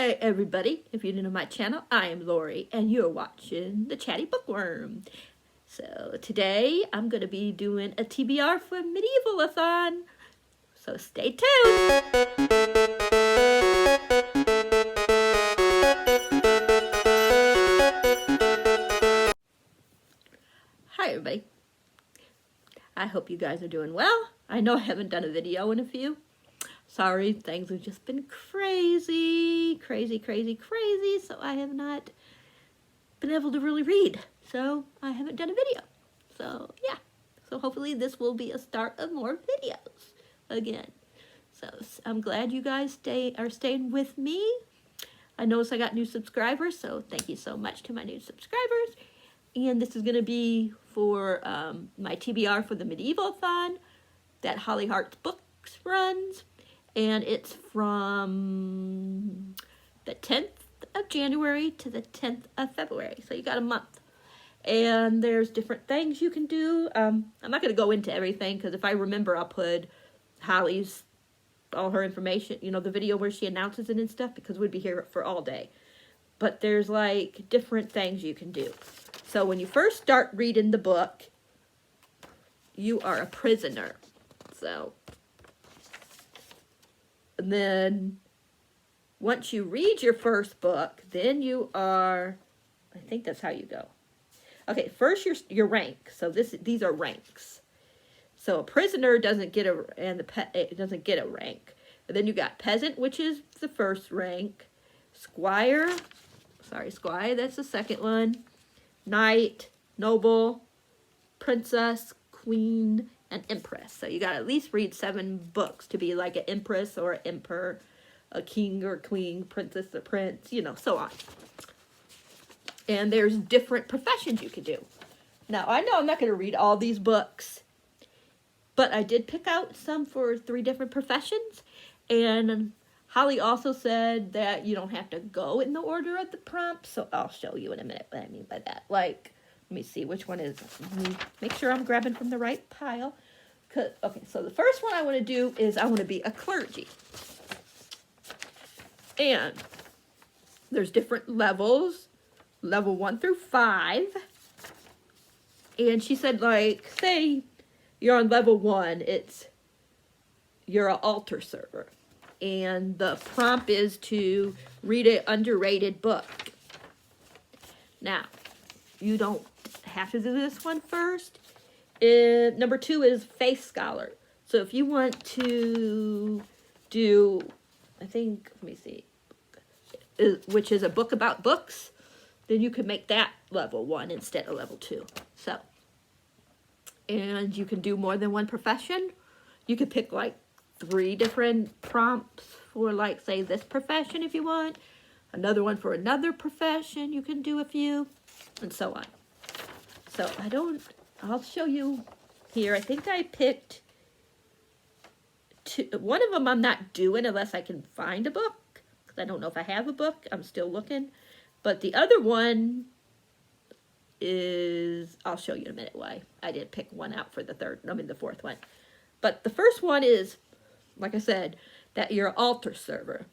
Hi everybody, if you're new to my channel, I am Lori and you're watching the Chatty Bookworm. So today I'm going to be doing a TBR for medievalathon, so stay tuned. Hi everybody, I hope you guys are doing well. I know I haven't done a video in a few. Sorry, things have just been crazy, so I have not been able to really read. So I haven't done a video. So yeah, so hopefully this will be a start of more videos again. So I'm glad you guys are staying with me. I noticed I got new subscribers, so thank you so much to my new subscribers. And this is going to be for my TBR for the medievalathon that Holly Hart's Books runs. And it's from the 10th of January to the 10th of February. So you got a month. And there's different things you can do. I'm not going to go into everything because if I remember, I'll put Holly's, all her information, you know, the video where she announces it and stuff, because we'd be here for all day. But there's like different things you can do. So when you first start reading the book, you are a prisoner. So... and then once you read your first book, then you are, I think that's how you go. Okay, first your rank. So these are ranks. So a prisoner doesn't get it doesn't get a rank. And then you got peasant, which is the first rank. Squire, that's the second one. Knight, noble, princess, queen, and empress. So you got to at least read 7 books to be like an empress or an emperor, a king or queen, princess or prince, you know, so on. And there's different professions you can do. Now, I know I'm not going to read all these books, but I did pick out some for 3 different professions. And Holly also said that you don't have to go in the order of the prompts, so I'll show you in a minute what I mean by that. Like, let me see which one is. Let me make sure I'm grabbing from the right pile. Okay, so the first one I want to do is I want to be a clergy. And there's different levels, level 1 through 5. And she said, like, say you're on level 1, you're an altar server. And the prompt is to read an underrated book. Now, you don't have to do this one first. Number 2 is faith scholar. So if you want to do, I think, let me see, which is a book about books, then you could make that level 1 instead of level 2. So, and you can do more than one profession. You could pick like 3 different prompts for, like, say, this profession if you want. Another one for another profession. You can do a few, and so on. So I'll show you here. I think I picked 2. One of them I'm not doing unless I can find a book, because I don't know if I have a book. I'm still looking. But the other one is, I'll show you in a minute why I didn't pick one out for the the 4th one. But the first one is, like I said, that you're an altar server.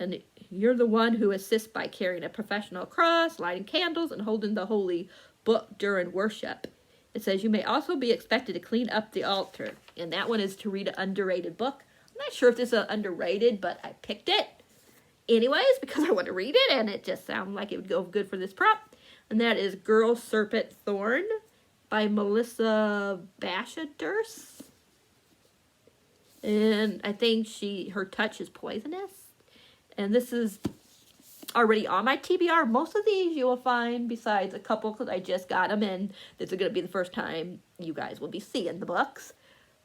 And you're the one who assists by carrying a professional cross, lighting candles, and holding the holy book during worship. It says you may also be expected to clean up the altar. And that one is to read an underrated book. I'm not sure if this is underrated, but I picked it anyways because I want to read it. And it just sounded like it would go good for this prompt. And that is Girl Serpent Thorn by Melissa Bashadurst. And I think her touch is poisonous. And this is already on my TBR. Most of these you will find, besides a couple because I just got them in. This is going to be the first time you guys will be seeing the books.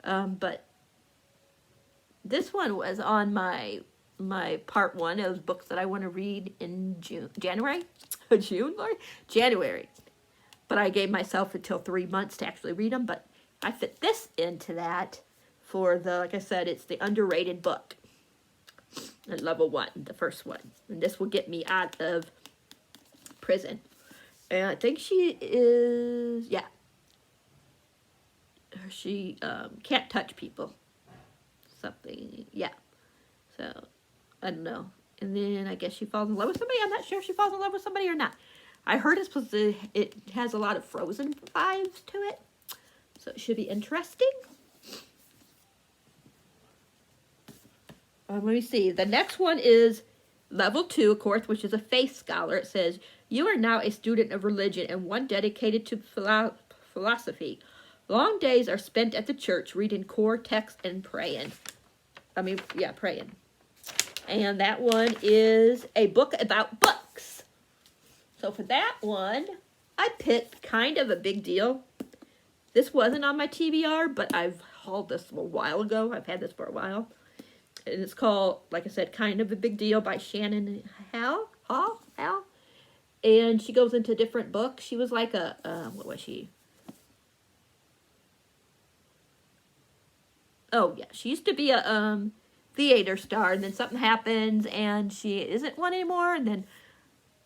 But this one was on my part 1 of books that I want to read in January. But I gave myself until 3 months to actually read them. But I fit this into that for like I said, it's the underrated book. At level 1, the first one. And this will get me out of prison. And I think she is, yeah. She can't touch people. Something, yeah. So, I don't know. And then I guess she falls in love with somebody. I'm not sure if she falls in love with somebody or not. I heard it has a lot of Frozen vibes to it. So it should be interesting. Let me see. The next one is level 2, of course, which is a faith scholar. It says, you are now a student of religion and one dedicated to philosophy. Long days are spent at the church reading core texts and praying. Praying. And that one is a book about books. So for that one, I picked Kind of a Big Deal. This wasn't on my TBR, but I've hauled this a while ago. I've had this for a while. And it's called, like I said, Kind of a Big Deal by Shannon Hall. And she goes into different books. She was like what was she? Oh, yeah. She used to be a theater star, and then something happens, and she isn't one anymore, and then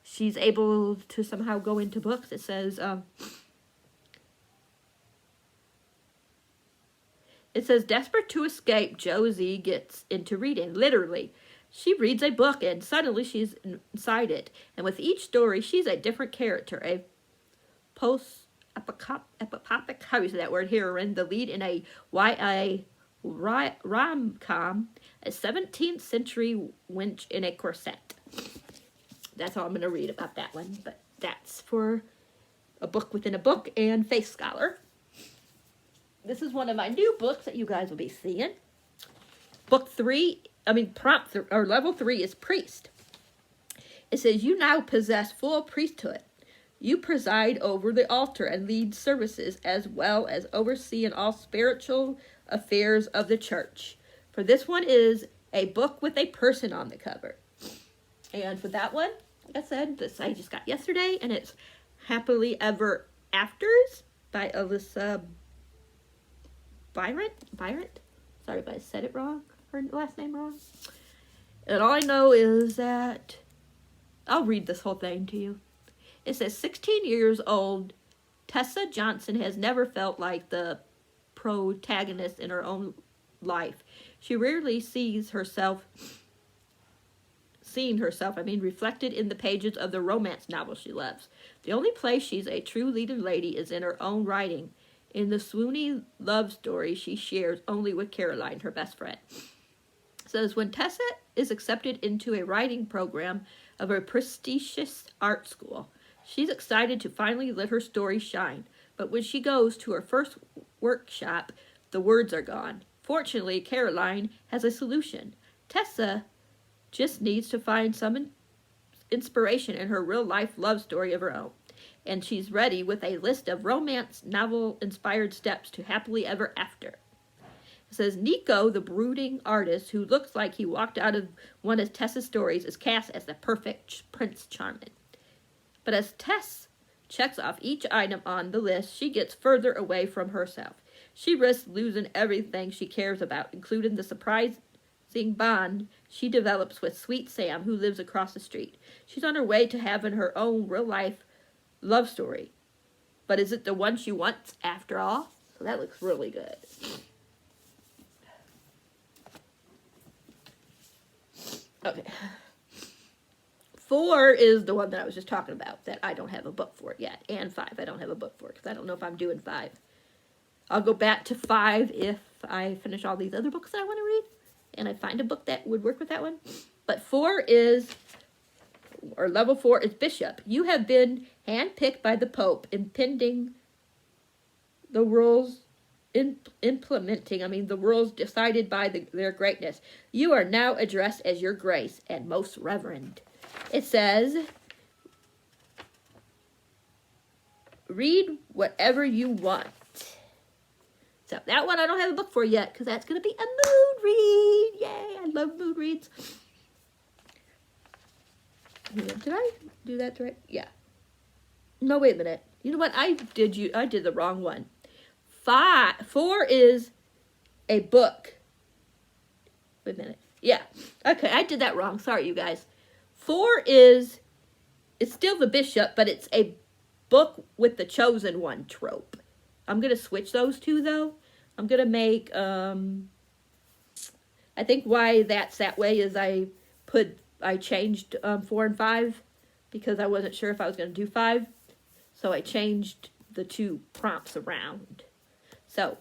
she's able to somehow go into books. It says, desperate to escape, Josie gets into reading, literally. She reads a book, and suddenly she's inside it. And with each story, she's a different character, a post-apocalyptic, how do you say that word, heroine, the lead in a YA rom-com, a 17th century wench in a corset. That's all I'm going to read about that one, but that's for a book within a book and Faith Scholar. This is one of my new books that you guys will be seeing. Level 3 is Priest. It says, you now possess full priesthood. You preside over the altar and lead services as well as overseeing all spiritual affairs of the church. For this one is a book with a person on the cover. And for that one, like I said, this I just got yesterday, and it's Happily Ever Afters by Alyssa Byron. Sorry if I said it wrong, her last name wrong. And all I know is that, I'll read this whole thing to you. It says, 16 years old, Tessa Johnson has never felt like the protagonist in her own life. She rarely seeing herself, reflected in the pages of the romance novel she loves. The only place she's a true leading lady is in her own writing, in the swoony love story she shares only with Caroline, her best friend. It says, when Tessa is accepted into a writing program of a prestigious art school, she's excited to finally let her story shine. But when she goes to her first workshop, the words are gone. Fortunately, Caroline has a solution. Tessa just needs to find some inspiration in her real-life love story of her own. And she's ready with a list of romance novel-inspired steps to happily ever after. It says, Nico, the brooding artist who looks like he walked out of one of Tessa's stories, is cast as the perfect Prince Charming. But as Tess checks off each item on the list, she gets further away from herself. She risks losing everything she cares about, including the surprising bond she develops with Sweet Sam, who lives across the street. She's on her way to having her own real-life love story. But is it the one she wants after all? So that looks really good. Okay. 4 is the one that I was just talking about, that I don't have a book for it yet. And 5, I don't have a book for it, because I don't know if I'm doing 5. I'll go back to 5 if I finish all these other books that I want to read, and I find a book that would work with that one. But level 4 is Bishop. You have been handpicked by the Pope, impending the rules, the rules decided by their greatness. You are now addressed as your grace and most reverend. It says, read whatever you want. So that one I don't have a book for yet, because that's going to be a mood read. Yay, I love mood reads. Did I do that right? Yeah. No, wait a minute. You know what? I did the wrong one. 4 is a book. Wait a minute. Yeah. Okay, I did that wrong. Sorry, you guys. 4 it's still the Bishop, but it's a book with the chosen one trope. I'm going to switch those two, though. I'm going to make, I think why that's that way is I put I changed 4 and 5 because I wasn't sure if I was going to do 5. So I changed the 2 prompts around. So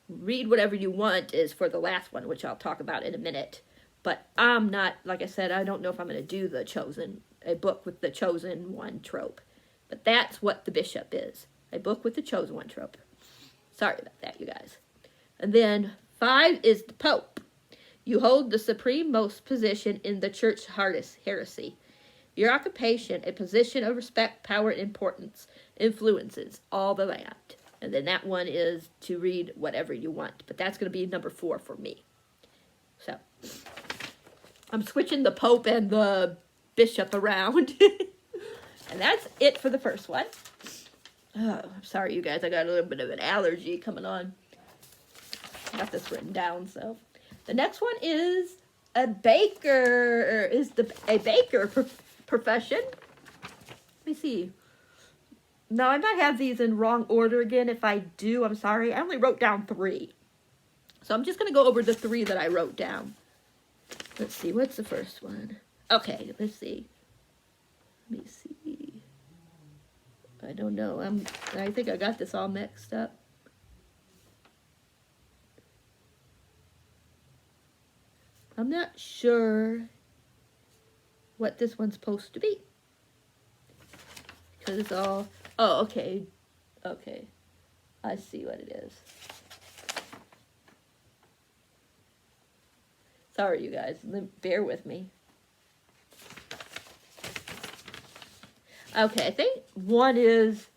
read whatever you want is for the last one, which I'll talk about in a minute. But I'm not, like I said, I don't know if I'm going to do a book with the chosen one trope. But that's what the bishop is. A book with the chosen one trope. Sorry about that, you guys. And then 5 is the Pope. You hold the supreme-most position in the church heresy. Your occupation, a position of respect, power, and importance, influences all the land. And then that one is to read whatever you want. But that's going to be number 4 for me. So, I'm switching the Pope and the Bishop around. And that's it for the first one. Oh, I'm sorry, you guys. I got a little bit of an allergy coming on. I got this written down, so. The next one is a baker. A baker profession. Let me see. No, I might have these in wrong order again. If I do, I'm sorry. I only wrote down 3. So I'm just going to go over the 3 that I wrote down. Let's see. What's the first one? Okay, let's see. Let me see. I don't know. I think I got this all mixed up. I'm not sure what this one's supposed to be. Because it's all... Oh, okay. Okay. I see what it is. Sorry, you guys. Bear with me. Okay, I think one is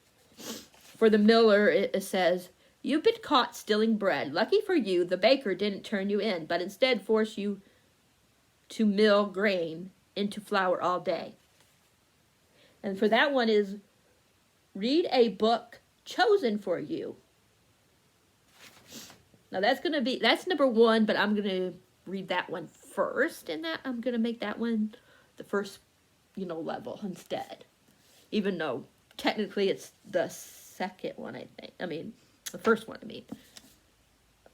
for the miller. It says, "You've been caught stealing bread. Lucky for you, the baker didn't turn you in, but instead forced you to mill grain into flour all day." And for that one is, read a book chosen for you. Now that's number 1, but I'm gonna read that one first, and that I'm gonna make that one the first, level instead. Even though technically it's the second one, I think. I mean, the first one, I mean.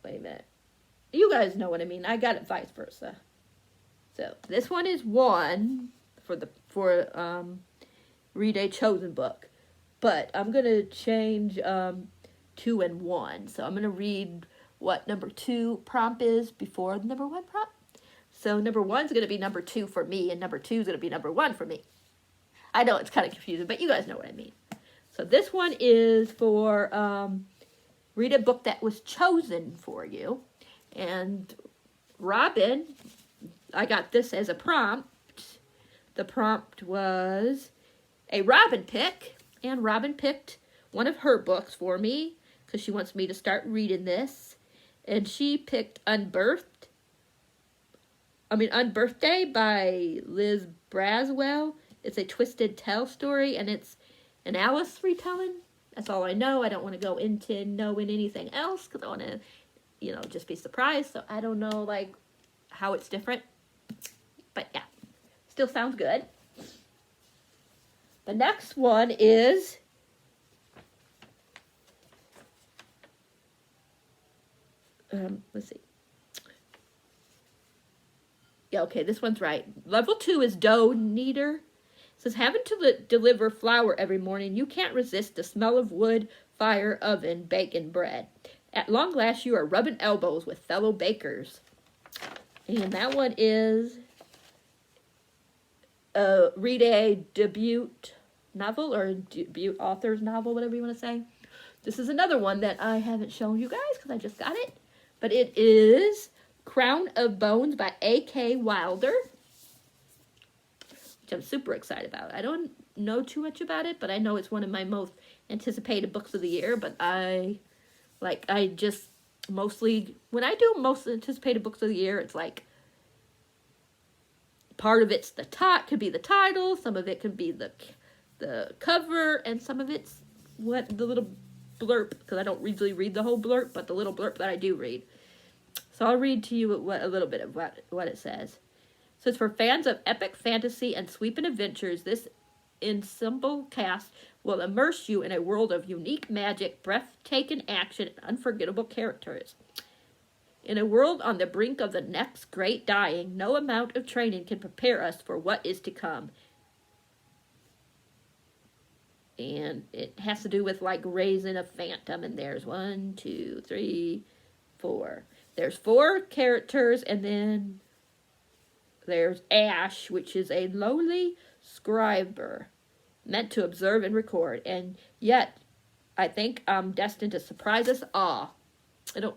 Wait a minute. You guys know what I mean. I got it vice versa. So, this one is 1 for read a chosen book. But I'm going to change 2 and 1. So, I'm going to read what number 2 prompt is before the number 1 prompt. So, number 1 is going to be number 2 for me, and number 2 is going to be number 1 for me. I know it's kind of confusing, but you guys know what I mean. So this one is for read a book that was chosen for you. And Robin, I got this as a prompt. The prompt was a Robin pick. And Robin picked one of her books for me because she wants me to start reading this. And she picked Unbirthday by Liz Braswell. It's a twisted tale story, and it's an Alice retelling. That's all I know. I don't want to go into knowing anything else because I want to, just be surprised. So I don't know, how it's different. But yeah, still sounds good. The next one is let's see. Yeah, okay, this one's right. Level 2 is dough kneader. It says, having to deliver flour every morning, you can't resist the smell of wood, fire, oven, bacon, bread. At long last, you are rubbing elbows with fellow bakers. And that one is read a debut novel or debut author's novel, whatever you want to say. This is another one that I haven't shown you guys because I just got it. But it is Crown of Bones by A.K. Wilder, which I'm super excited about. I don't know too much about it, but I know it's one of my most anticipated books of the year. But when I do most anticipated books of the year, it's like part of it's could be the title, some of it could be the cover, and some of it's the little blurb, because I don't usually read the whole blurb, but the little blurb that I do read. So I'll read to you a little bit of what it says. So it's for fans of epic fantasy and sweeping adventures. This ensemble cast will immerse you in a world of unique magic, breathtaking action, and unforgettable characters. In a world on the brink of the next great dying, no amount of training can prepare us for what is to come. And it has to do with like raising a phantom. And there's 1, 2, 3, 4. There's 4 characters, and then there's Ash, which is a lowly scriber meant to observe and record. And yet, I think I'm destined to surprise us all.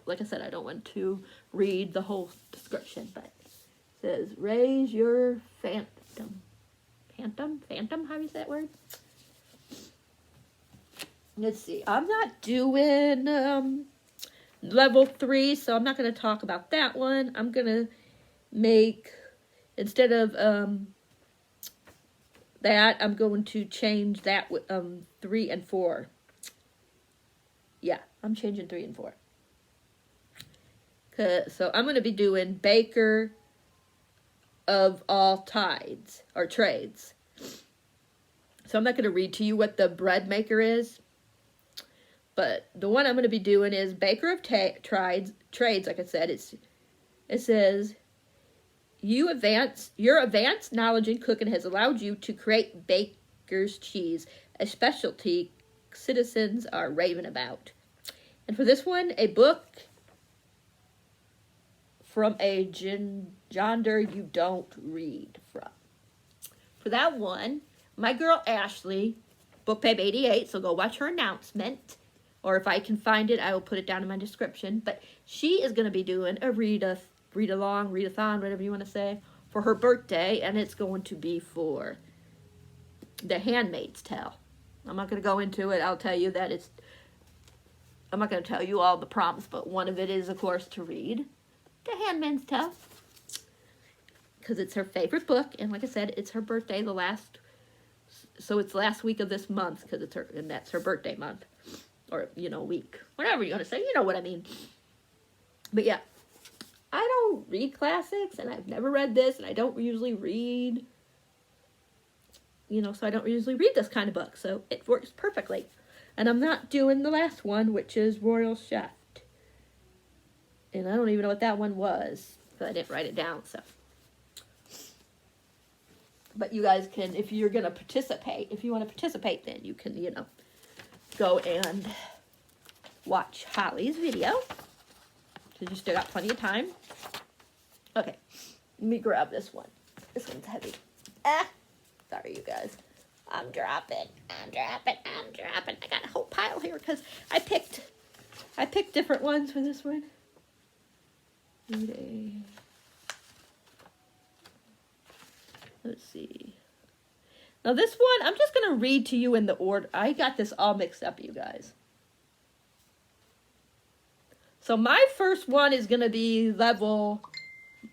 Like I said, I don't want to read the whole description, but it says, raise your phantom. Phantom? How do you say that word? Let's see. I'm not doing level 3, so I'm not going to talk about that one. I'm going to make, instead of that, I'm going to change that with 3 and 4. Yeah, I'm changing 3 and 4. So I'm going to be doing Baker of all tides, or trades. So I'm not going to read to you what the bread maker is. But the one I'm going to be doing is Baker of trades. Like I said, it says, your advanced knowledge in cooking has allowed you to create baker's cheese, a specialty citizens are raving about. And for this one, a book from a genre you don't read from. For that one, my girl Ashley, Book Babe 88, so go watch her announcement. Or if I can find it, I will put it down in my description. But she is going to be doing a read-along, read-a-thon, whatever you want to say, for her birthday. And it's going to be for The Handmaid's Tale. I'm not going to go into it. I'll tell you that I'm not going to tell you all the prompts, but one of it is, of course, to read The Handmaid's Tale. Because it's her favorite book. And like I said, it's her birthday, so it's last week of this month, because and that's her birthday month. Or, week. Whatever you want to say. You know what I mean. But yeah. I don't read classics. And I've never read this. And I don't usually read. So I don't usually read this kind of book. So it works perfectly. And I'm not doing the last one, which is Royal Chef. And I don't even know what that one was. Because I didn't write it down. So. But you guys can, if you're going to participate. If you want to participate, then you can, go and watch Holly's video. So you still got plenty of time. Okay, let me grab this one. This one's heavy. Sorry, you guys. I'm dropping. I got a whole pile here because I picked different ones for this one. Let's see. Now this one, I'm just going to read to you in the order. I got this all mixed up, you guys. So my first one is going to be level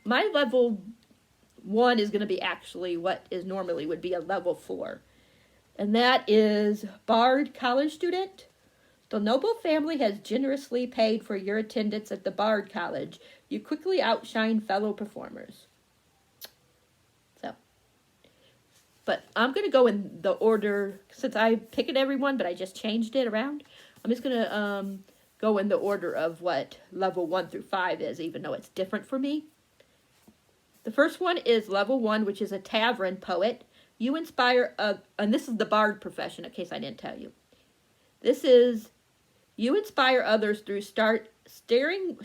1 is going to be actually what is normally would be a level 4. And that is Bard College Student. The noble family has generously paid for your attendance at the Bard College. You quickly outshine fellow performers. But I'm going to go in the order, since I picked everyone, but I just changed it around. I'm just going to go in the order of what level 1 through 5 is, even though it's different for me. The first one is level 1, which is a tavern poet. You inspire, and this is the bard profession, in case I didn't tell you. This is, you inspire others through stirring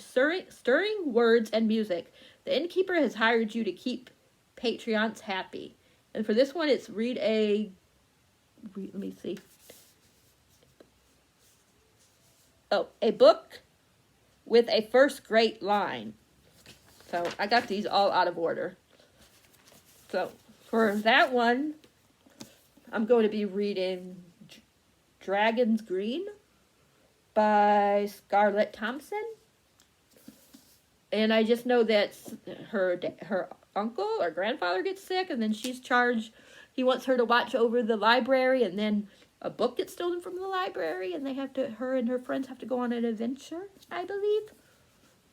words and music. The innkeeper has hired you to keep patrons happy. And for this one, it's let me see. Oh, a book with a first great line. So I got these all out of order. So for that one, I'm going to be reading Dragon's Green by Scarlett Thompson. And I just know that her uncle or grandfather gets sick, and then she's charged. He wants her to watch over the library, and then a book gets stolen from the library, and her and her friends have to go on an adventure, I believe.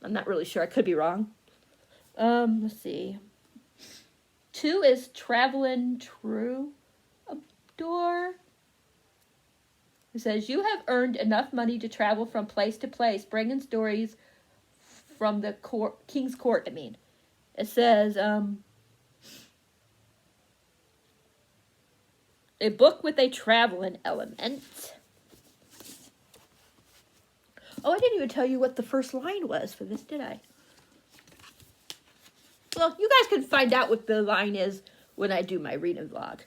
I'm not really sure. I could be wrong. Let's see. 2 is Traveling Troubadour. It says, you have earned enough money to travel from place to place, bringing stories from the King's Court, I mean. It says, a book with a traveling element. Oh, I didn't even tell you what the first line was for this, did I? Well, you guys can find out what the line is when I do my reading vlog.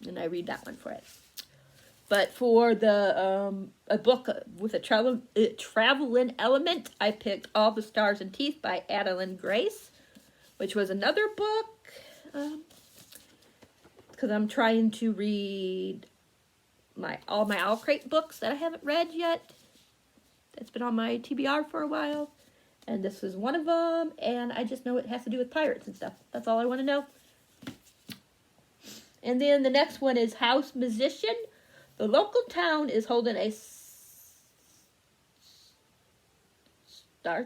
And I read that one for it. But for the a book with a traveling element, I picked All the Stars and Teeth by Adeline Grace, which was another book. Because I'm trying to read all my Owl Crate books that I haven't read yet. It's been on my TBR for a while. And this is one of them. And I just know it has to do with pirates and stuff. That's all I want to know. And then the next one is House Musician. The local town is holding a I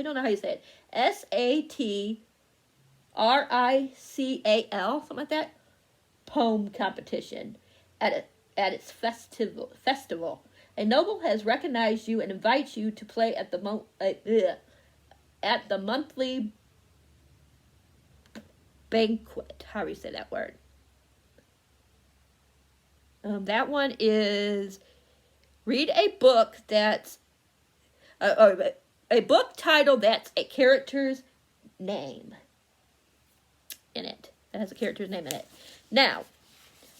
don't know how you say it. SATRICAL, something like that. Poem competition at its festival. A noble has recognized you and invites you to play at the monthly banquet. How do you say that word? That one is read a book that's a book title that's a character's name in it. That has a character's name in it. Now,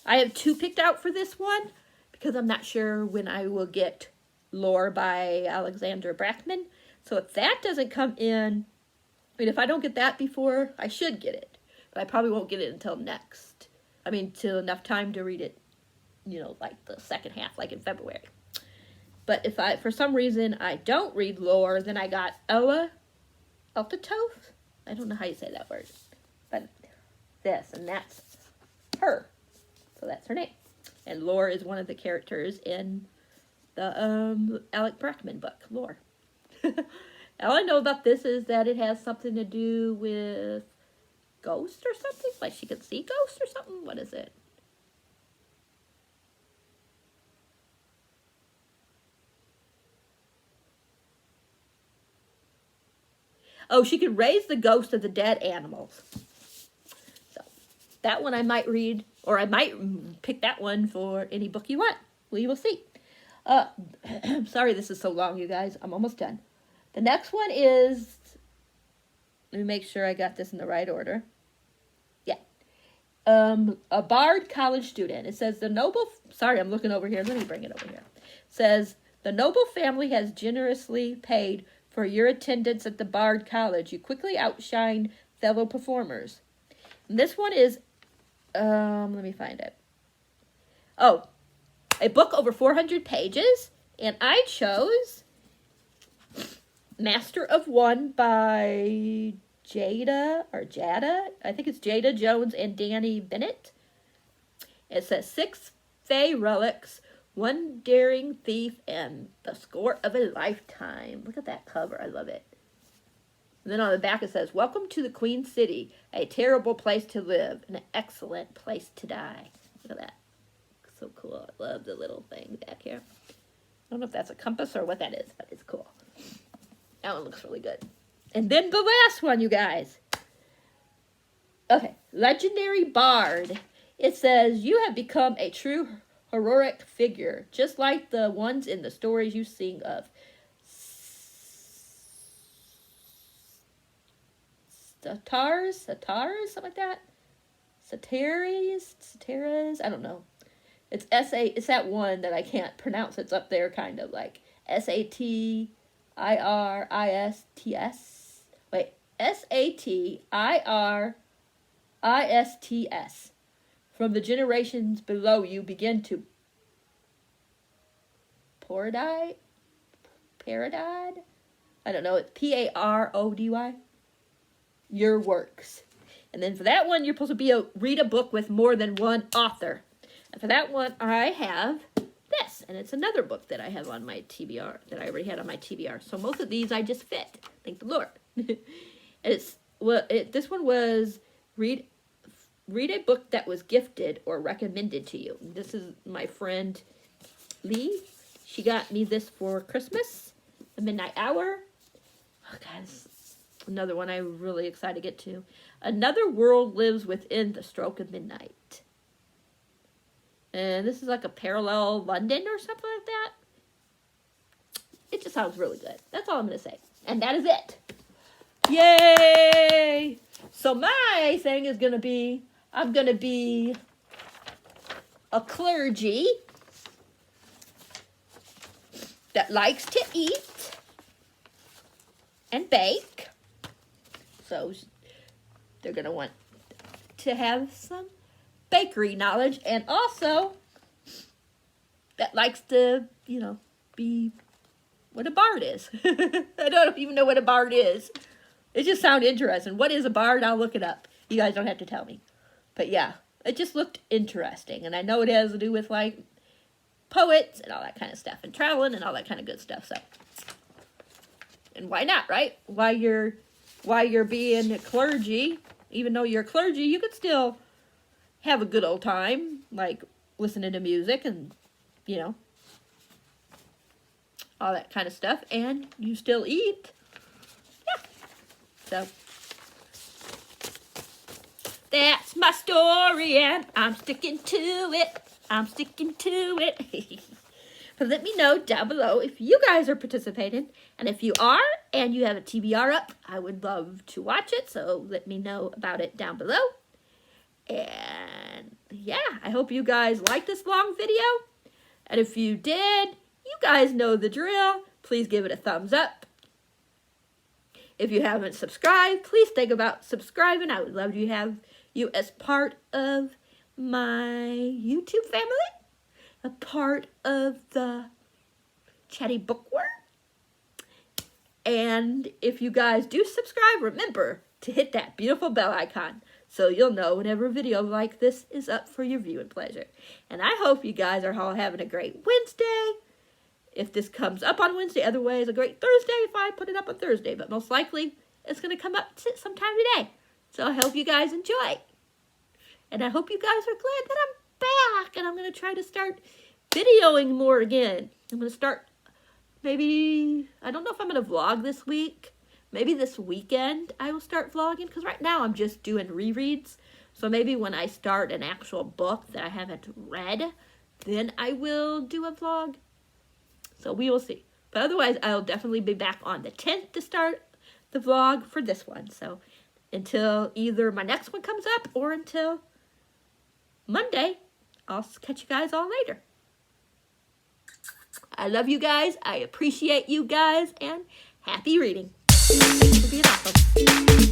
I have 2 picked out for this one because I'm not sure when I will get Lore by Alexandra Brackman. So if that doesn't come in, I mean, if I don't get that before, I should get it. But I probably won't get it until till enough time to read it, like the second half, like in February. But if for some reason I don't read Lore, then I got Ella Eltatoth. I don't know how you say that word. But this, and that's her. So that's her name. And Lore is one of the characters in the Alec Brackman book, Lore. All I know about this is that it has something to do with ghosts or something. Like she could see ghosts or something. What is it? Oh, she could raise the ghost of the dead animals. So that one I might read, or I might pick that one for any book you want. We will see. I'm sorry this is so long, you guys. I'm almost done. The next one is, let me make sure I got this in the right order. Yeah. A Bard college student. It says sorry, I'm looking over here. Let me bring it over here. It says, the noble family has generously paid for your attendance at the Bard College. You quickly outshine fellow performers. And this one is, let me find it. Oh, a book over 400 pages. And I chose Master of One by Jada. I think it's Jada Jones and Danny Bennett. It says 6 Fey relics, 1 daring thief, and the score of a lifetime. Look at that cover. I love it. And then on the back it says, welcome to the Queen City, a terrible place to live, and an excellent place to die. Look at that. So cool. I love the little thing back here. I don't know if that's a compass or what that is, but it's cool. That one looks really good. And then the last one, you guys. Okay. Legendary Bard. It says, you have become a true heroic figure, just like the ones in the stories you sing of. Satars, something like that. Sataras, I don't know. It's it's that one that I can't pronounce. It's up there, kind of like SATIRISTS. Wait, SATIRISTS. From the generations below you begin to parody. I don't know. It's PARODY. Your works. And then for that one, you're supposed to read a book with more than one author. And for that one, I have this. And it's another book that I have on my TBR, that I already had on my TBR. So most of these I just fit. Thank the Lord. And this one was read a book that was gifted or recommended to you. This is my friend Lee. She got me this for Christmas, The Midnight Hour. guys, another one I'm really excited to get to. Another world lives within the stroke of midnight. And this is like a parallel London or something like that. It just sounds really good. That's all I'm going to say. And that is it. Yay! So my thing is going to be, I'm going to be a clergy that likes to eat and bake. So they're going to want to have some bakery knowledge, and also that likes to, you know, be what a bard is. I don't even know what a bard is. It just sounded interesting. What is a bard? I'll look it up. You guys don't have to tell me. But yeah, it just looked interesting, and I know it has to do with, like, poets and all that kind of stuff, and traveling and all that kind of good stuff. So, and why not, right? While you're being a clergy, even though you're a clergy, you could still have a good old time, like listening to music and, you know, all that kind of stuff, and you still eat. Yeah. So, that's my story, and I'm sticking to it. I'm sticking to it. But let me know down below if you guys are participating, and if you are, and you have a TBR up, I would love to watch it, so let me know about it down below. And yeah, I hope you guys liked this long video. And if you did, you guys know the drill. Please give it a thumbs up. If you haven't subscribed, please think about subscribing. I would love to have you as part of my YouTube family, a part of the Chatty Bookworm. And if you guys do subscribe, remember to hit that beautiful bell icon, so you'll know whenever a video like this is up for your viewing pleasure. And I hope you guys are all having a great Wednesday. If this comes up on Wednesday, otherwise a great Thursday if I put it up on Thursday. But most likely, it's going to come up sometime today. So I hope you guys enjoy. And I hope you guys are glad that I'm back. And I'm going to try to start videoing more again. I'm going to start, maybe, I don't know if I'm going to vlog this week. Maybe this weekend I will start vlogging, because right now I'm just doing rereads. So maybe when I start an actual book that I haven't read, then I will do a vlog. So we will see. But otherwise, I'll definitely be back on the 10th to start the vlog for this one. So until either my next one comes up or until Monday, I'll catch you guys all later. I love you guys. I appreciate you guys. And happy reading. Thanks for being awesome.